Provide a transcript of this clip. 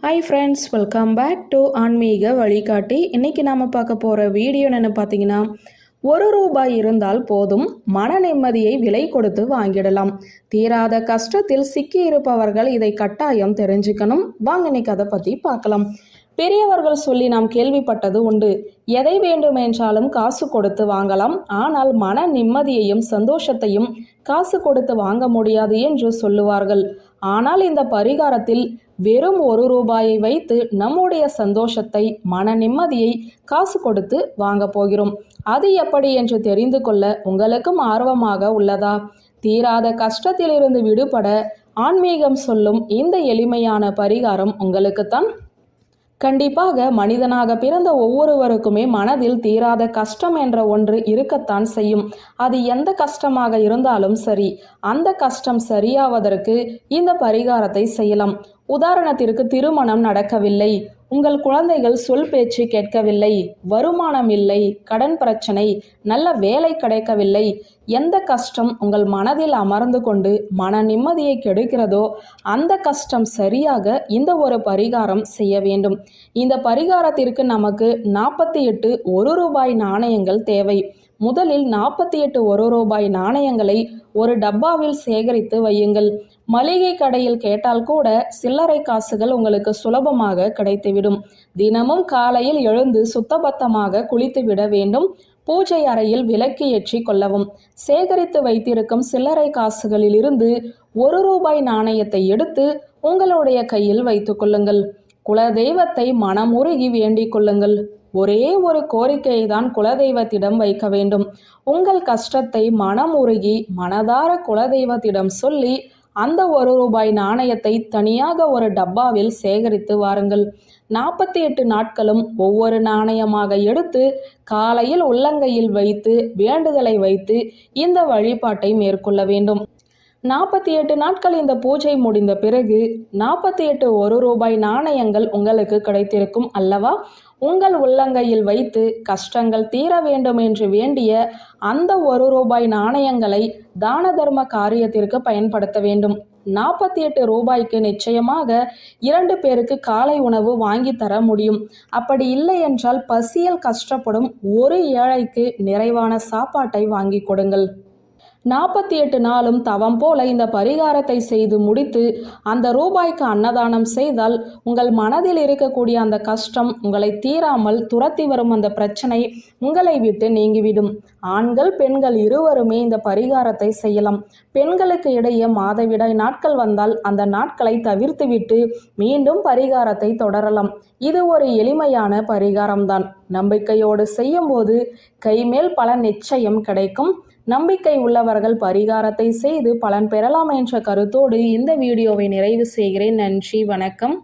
Hi friends, welcome back to ஆன்மீக வழிகாட்டி. இன்றைக்கி நாம் பார்க்க போகிற வீடியோ என்னென்னு பார்த்தீங்கன்னா, ₹1 இருந்தால் போதும், மன நிம்மதியை விலை கொடுத்து வாங்கிடலாம். தீராத கஷ்டத்தில் சிக்கி இருப்பவர்கள் இதை கட்டாயம் தெரிஞ்சுக்கணும். வாங்க இன்னைக்கு அதை பற்றி பார்க்கலாம். பெரியவர்கள் சொல்லி நாம் கேள்விப்பட்டது உண்டு, எதை வேண்டுமென்றாலும் காசு கொடுத்து வாங்கலாம், ஆனால் மன நிம்மதியையும் சந்தோஷத்தையும் காசு கொடுத்து வாங்க முடியாது என்று சொல்லுவார்கள். ஆனால் இந்த பரிகாரத்தில் வெறும் ₹1 வைத்து நம்முடைய சந்தோஷத்தை, மன நிம்மதியை காசு கொடுத்து வாங்க போகிறோம். அது எப்படி என்று தெரிந்து கொள்ள உங்களுக்கும் ஆர்வமாக உள்ளதா? தீராத கஷ்டத்திலிருந்து விடுபட ஆன்மீகம் சொல்லும் இந்த எளிமையான பரிகாரம் உங்களுக்குத்தான். கண்டிப்பாக மனிதனாக பிறந்த ஒவ்வொருவருக்குமே மனதில் தீராத கஷ்டம் என்ற ஒன்று இருக்கத்தான் செய்யும். அது எந்த கஷ்டமாக இருந்தாலும் சரி, அந்த கஷ்டம் சரியாவதற்கு இந்த பரிகாரத்தை செய்யலாம். உதாரணத்திற்கு, திருமணம் நடக்கவில்லை, உங்கள் குழந்தைகள் சொல் பேச்சு கேட்கவில்லை, வருமானம் இல்லை, கடன் பிரச்சனை, நல்ல வேலை கிடைக்கவில்லை, எந்த கஷ்டம் உங்கள் மனதில் அமர்ந்து கொண்டு மன நிம்மதியை கெடுக்கிறதோ அந்த கஷ்டம் சரியாக இந்த ஒரு பரிகாரம் செய்ய வேண்டும். இந்த பரிகாரத்திற்கு நமக்கு 48 ₹1 நாணயங்கள் தேவை. முதலில் 48 ₹1 நாணயங்களை ஒரு டப்பாவில் சேகரித்து வையுங்கள். மளிகை கடையில் கேட்டால் கூட சில்லறை காசுகள் உங்களுக்கு சுலபமாக கிடைத்துவிடும். தினமும் காலையில் எழுந்து சுத்தபத்தமாக குளித்து விட வேண்டும். பூஜை அறையில் விளக்கு ஏற்றி கொள்ளவும். சேகரித்து வைத்திருக்கும் சில்லறை காசுகளில் இருந்து ₹1 நாணயத்தை எடுத்து உங்களுடைய கையில் வைத்து கொள்ளுங்கள். குலதெய்வத்தை மனமுருகி வேண்டிக் கொள்ளுங்கள். ஒரே ஒரு கோரிக்கையை தான் குலதெய்வத்திடம் வைக்க வேண்டும். உங்கள் கஷ்டத்தை மனமுருகி மனதார குலதெய்வத்திடம் சொல்லி அந்த ₹1 நாணயத்தை தனியாக ஒரு டப்பாவில் சேகரித்து வாருங்கள். 48 நாட்களும் ஒவ்வொரு நாணயமாக எடுத்து காலையில் உள்ளங்கையில் வைத்து வேண்டுதலை வைத்து இந்த வழிபாட்டை மேற்கொள்ள வேண்டும். 48 நாட்கள் இந்த பூஜை முடிந்த பிறகு 48 ₹1 நாணயங்கள் உங்களுக்கு கிடைத்திருக்கும் அல்லவா? உங்கள் உள்ளங்கையில் வைத்து கஷ்டங்கள் தீர வேண்டும் என்று வேண்டிய அந்த ₹1 நாணயங்களை தான தர்ம காரியத்திற்கு பயன்படுத்த வேண்டும். 48 ரூபாய்க்கு நிச்சயமாக 2 பேருக்கு காலை உணவு வாங்கி தர முடியும். அப்படி இல்லை என்றால் பசியில் கஷ்டப்படும் ஒரு ஏழைக்கு நிறைவான சாப்பாட்டை வாங்கி கொடுங்கள். 48 நாளும் தவம் போல இந்த பரிகாரத்தை செய்து முடித்து அந்த ரூபாய்க்கு அன்னதானம் செய்தால் உங்கள் மனதில் இருக்கக்கூடிய அந்த கஷ்டம் உங்களை தீராமல் துரத்தி வரும் அந்த பிரச்சனை உங்களை விட்டு நீங்கிவிடும். ஆண்கள் பெண்கள் இருவருமே இந்த பரிகாரத்தை செய்யலாம். பெண்களுக்கு இடையே மாதவிடாய் நாட்கள் வந்தால் அந்த நாட்களை தவிர்த்துவிட்டு மீண்டும் பரிகாரத்தை தொடரலாம். இது ஒரு எளிமையான பரிகாரம்தான். நம்பிக்கையோடு செய்யும்போது கைமேல் பலன் நிச்சயம் கிடைக்கும். நம்பிக்கை உள்ளவர்கள் பரிகாரத்தை செய்து பலன் பெறலாம் என்ற கருத்தோடு இந்த வீடியோவை நிறைவு செய்கிறேன். நன்றி, வணக்கம்.